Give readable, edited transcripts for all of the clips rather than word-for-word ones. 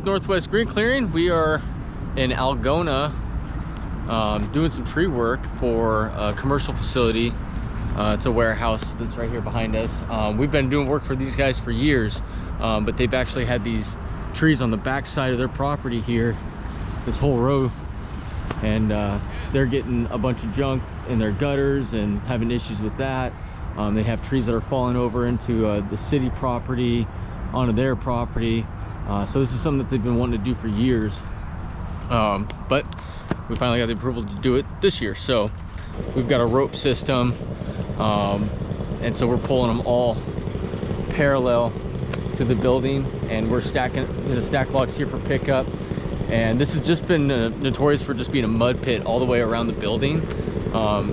with Northwest Green Clearing. We are in Algona doing some tree work for a commercial facility. It's a warehouse that's right here behind us. We've been doing work for these guys for years, but they've actually had these trees on the back side of their property here, this whole row, and they're getting a bunch of junk in their gutters and having issues with that. They have trees that are falling over into the city property, onto their property. So this is something that they've been wanting to do for years, but we finally got the approval to do it this year. So we've got a rope system, and so we're pulling them all parallel to the building, and we're stacking the stack blocks here for pickup. And this has just been notorious for just being a mud pit all the way around the building.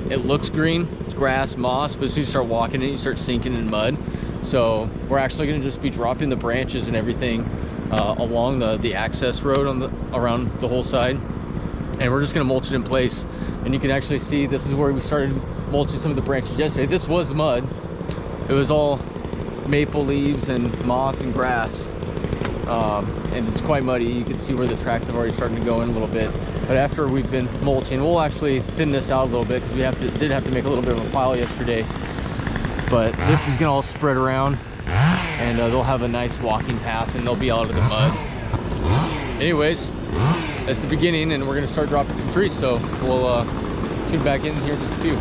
It looks green, it's grass, moss, but as soon as you start walking in, you start sinking in mud. So we're actually going to just be dropping the branches and everything along the access road around the whole side, and we're just going to mulch it in place. And you can actually see this is where we started mulching some of the branches yesterday. This was mud. It was all maple leaves and moss and grass, and it's quite muddy. You can see where the tracks have already started to go in a little bit. But after we've been mulching, we'll actually thin this out a little bit, because we did have to make a little bit of a pile yesterday. But this is gonna all spread around, and they'll have a nice walking path, and they'll be out of the mud. Anyways, that's the beginning, and we're gonna start dropping some trees. So we'll tune back in here in just a few.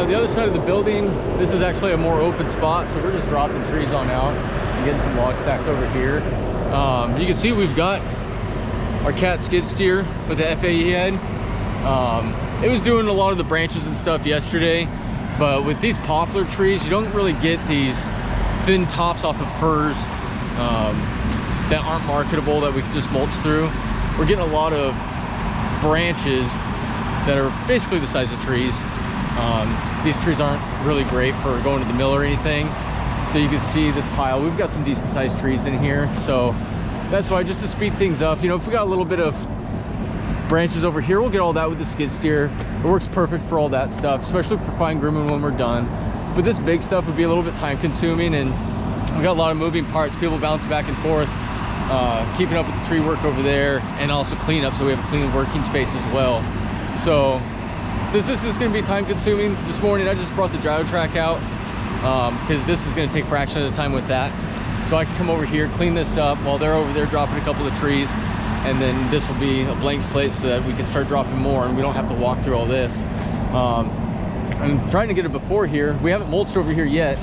The other side of the building, this is actually a more open spot, so we're just dropping trees on out and getting some logs stacked over here. You can see we've got our cat skid steer with the FAE head. It was doing a lot of the branches and stuff yesterday, but with these poplar trees, you don't really get these thin tops off of firs that aren't marketable that we can just mulch through. We're getting a lot of branches that are basically the size of trees. These trees aren't really great for going to the mill or anything. So you can see this pile. We've got some decent sized trees in here. So that's why, just to speed things up, you know, if we got a little bit of branches over here, we'll get all that with the skid steer. It works perfect for all that stuff, especially for fine grooming when we're done. But this big stuff would be a little bit time consuming, and we've got a lot of moving parts, people bouncing back and forth, keeping up with the tree work over there, and also clean up, so we have a clean working space as well. So since this is going to be time consuming, this morning I just brought the gyro track out, because this is going to take a fraction of the time with that. So I can come over here, clean this up while they're over there dropping a couple of trees, and then this will be a blank slate so that we can start dropping more and we don't have to walk through all this. I'm trying to get it before here. We haven't mulched over here yet,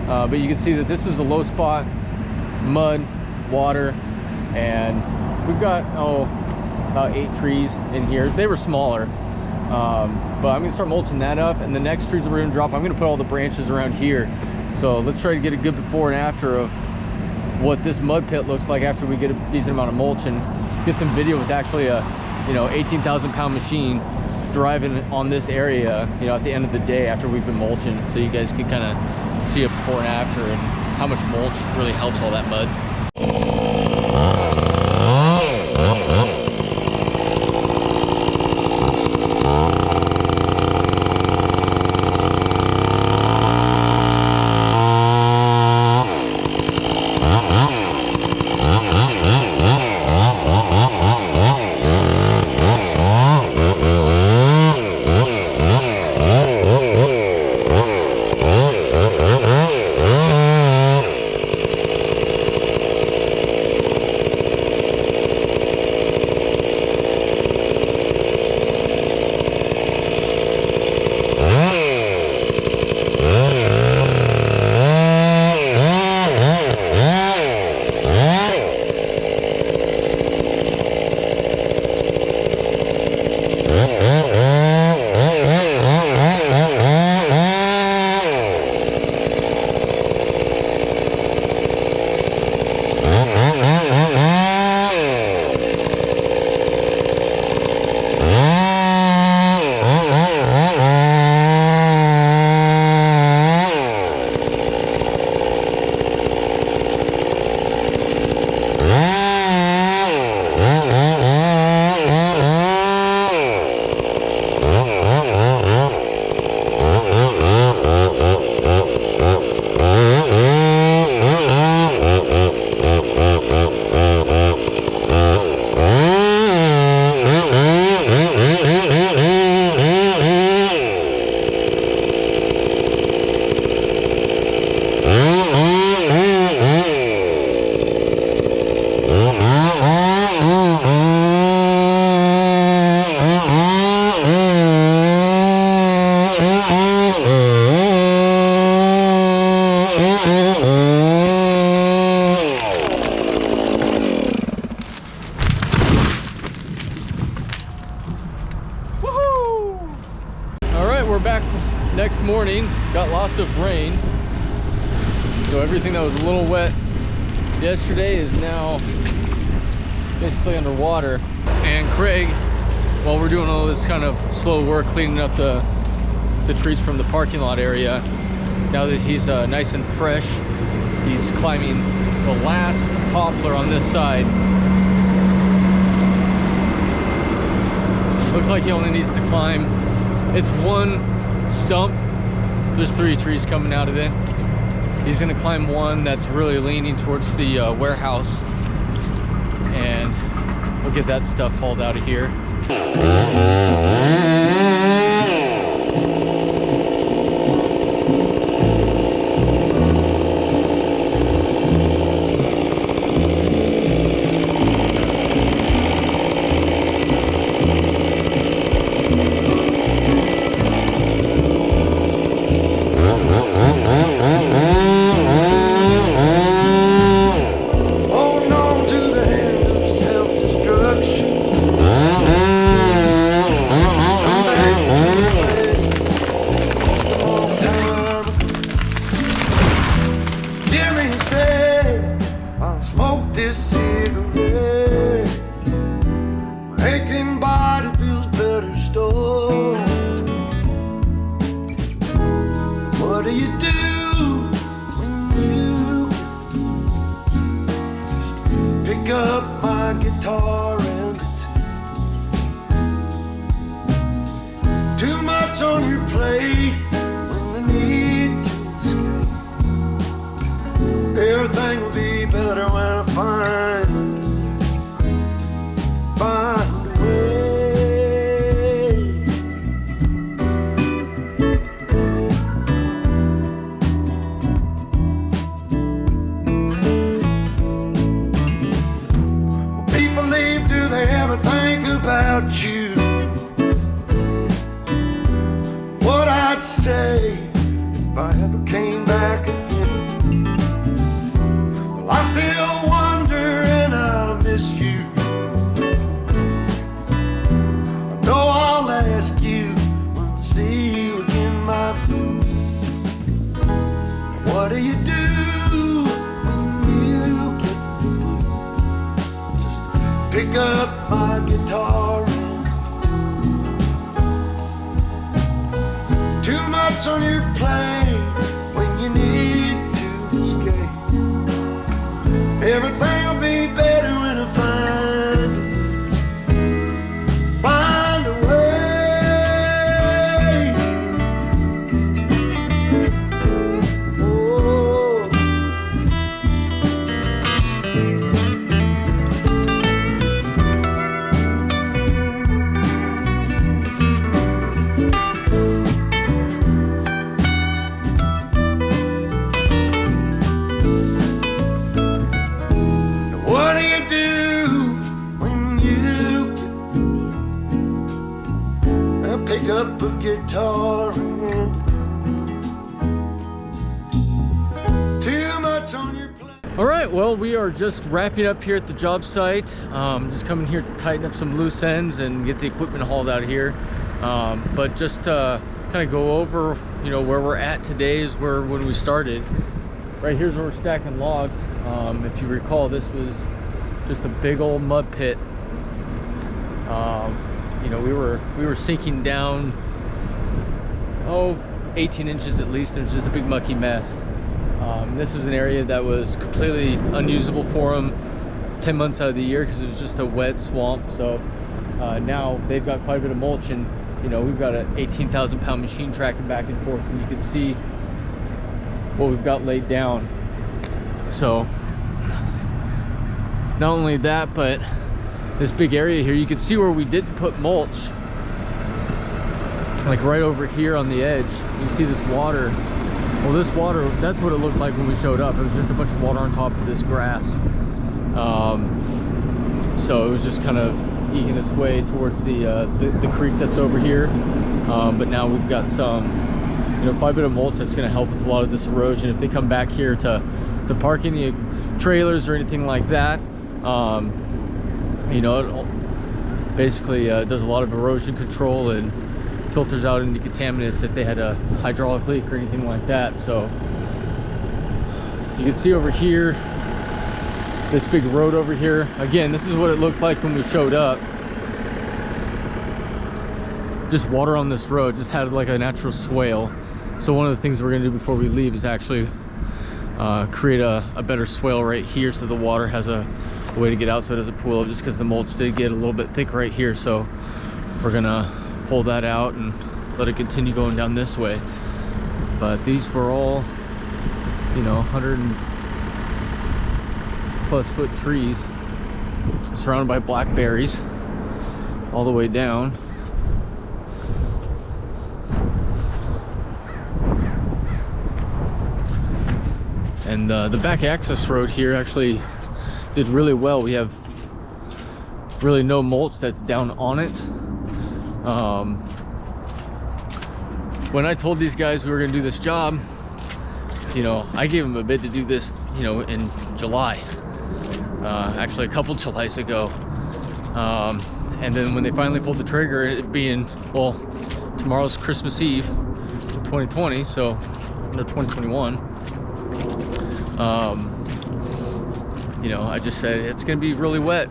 but you can see that this is a low spot, mud, water, and we've got about 8 trees in here. They were smaller, But I'm gonna start mulching that up, and the next trees that we're gonna drop, I'm gonna put all the branches around here. So let's try to get a good before and after of what this mud pit looks like after we get a decent amount of mulching. Get some video with actually a 18,000 pound machine driving on this area, at the end of the day after we've been mulching, so you guys can kind of see a before and after and how much mulch really helps all that mud. Next morning, got lots of rain, so everything that was a little wet yesterday is now basically underwater. And Craig, while we're doing all this kind of slow work cleaning up the trees from the parking lot area, now that he's nice and fresh, he's climbing the last poplar on this side. Looks like he only needs to climb, it's one stump. There's 3 trees coming out of it. He's gonna climb one that's really leaning towards the warehouse, and we'll get that stuff hauled out of here. On your plate when the need to escape. Everything will be better when I find a way. When people leave, do they ever think about you? I'd say if I ever came back again. Well, I still wonder and I miss you. I know I'll ask you What do you do when you get the blues? Just pick up my guitar and too much on your plate when you need to escape. Everything will be better when I find a way. Oh. What do you do when you pick up a guitar and too much on your plate? All right, well, we are just wrapping up here at the job site. Just coming here to tighten up some loose ends and get the equipment hauled out of here. But just kind of go over, you know, where we're at today is when we started. Right here's where we're stacking logs. If you recall, this was just a big old mud pit. You know, we were sinking down 18 inches at least. It was just a big mucky mess. This was an area that was completely unusable for them 10 months out of the year because it was just a wet swamp. So now they've got quite a bit of mulch, and you know, we've got an 18,000 pound machine tracking back and forth, and you can see what we've got laid down. So not only that, but this big area here, you can see where we did put mulch, like right over here on the edge. You see this water. Well, this water, that's what it looked like when we showed up. It was just a bunch of water on top of this grass. So it was just kind of eking its way towards the creek that's over here. But now we've got some, you know, quite a bit of mulch that's going to help with a lot of this erosion. If they come back here to park any trailers or anything like that, you know, it basically does a lot of erosion control and filters out any contaminants if they had a hydraulic leak or anything like that. So you can see over here, this big road over here. Again, this is what it looked like when we showed up. Just water on this road, just had like a natural swale. So one of the things we're gonna do before we leave is actually create a better swale right here, so the water has a way to get out, so it doesn't pool up, just because the mulch did get a little bit thick right here. So we're gonna pull that out and let it continue going down this way. But these were all, you know, 100+ foot trees surrounded by blackberries all the way down. And the back access road here actually did really well. We have really no mulch that's down on it. When I told these guys we were going to do this job, you know, I gave them a bid to do this, you know, in July, actually a couple Julys ago. And then when they finally pulled the trigger, it being, well, tomorrow's Christmas Eve 2020, so no, 2021. You know, I just said it's gonna be really wet,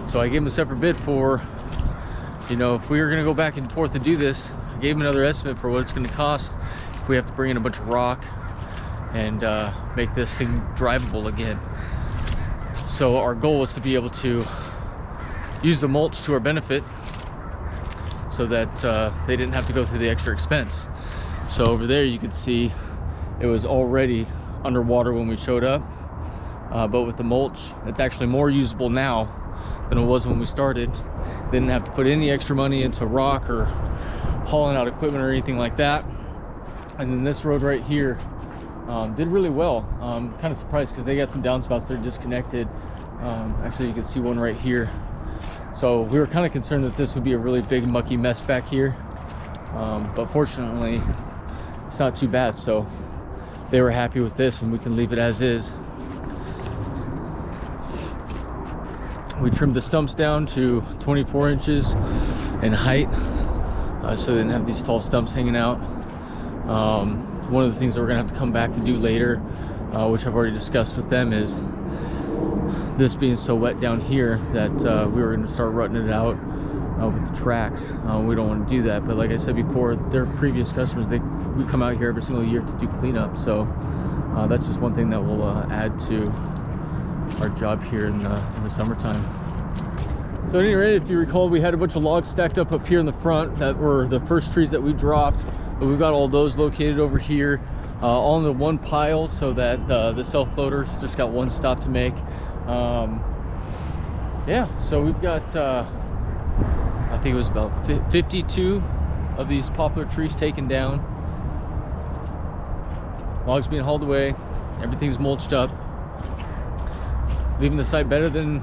so I gave him a separate bid for, you know, if we were gonna go back and forth and do this. I gave him another estimate for what it's gonna cost if we have to bring in a bunch of rock and make this thing drivable again. So our goal was to be able to use the mulch to our benefit, so that they didn't have to go through the extra expense. So over there you can see it was already underwater when we showed up, but with the mulch, it's actually more usable now than it was when we started. Didn't have to put any extra money into rock or hauling out equipment or anything like that. And then this road right here did really well. Kind of surprised because they got some downspouts that are disconnected. Actually, you can see one right here. So we were kind of concerned that this would be a really big mucky mess back here, but fortunately it's not too bad. So they were happy with this, and we can leave it as is. We trimmed the stumps down to 24 inches in height, so they didn't have these tall stumps hanging out. one of the things that we're gonna have to come back to do later, which I've already discussed with them, is this being so wet down here that we were gonna start rutting it out with the tracks. We don't want to do that, but like I said before, their previous customers, we come out here every single year to do cleanup, so that's just one thing that will add to our job here in the summertime. So at any rate, if you recall, we had a bunch of logs stacked up here in the front that were the first trees that we dropped, but we've got all those located over here all in the one pile, so that the self-loaders just got one stop to make. Yeah, so we've got I think it was about 52 of these poplar trees taken down. Logs being hauled away. Everything's mulched up. Leaving the site better than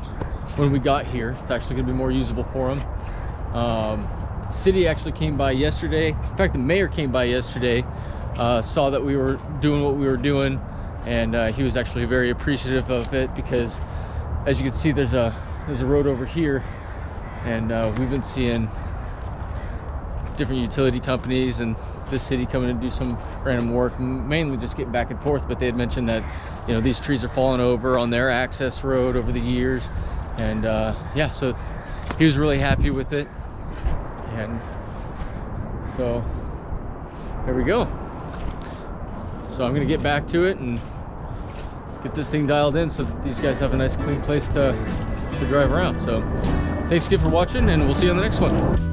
when we got here. It's actually going to be more usable for them. City actually came by yesterday. In fact, the mayor came by yesterday, saw that we were doing what we were doing, and he was actually very appreciative of it, because as you can see, there's a road over here, and we've been seeing different utility companies and this city coming to do some random work, mainly just getting back and forth. But they had mentioned that, you know, these trees are falling over on their access road over the years, and yeah, so he was really happy with it. And so there we go. So I'm gonna get back to it and get this thing dialed in so that these guys have a nice clean place to drive around. So thanks again for watching, and we'll see you on the next one.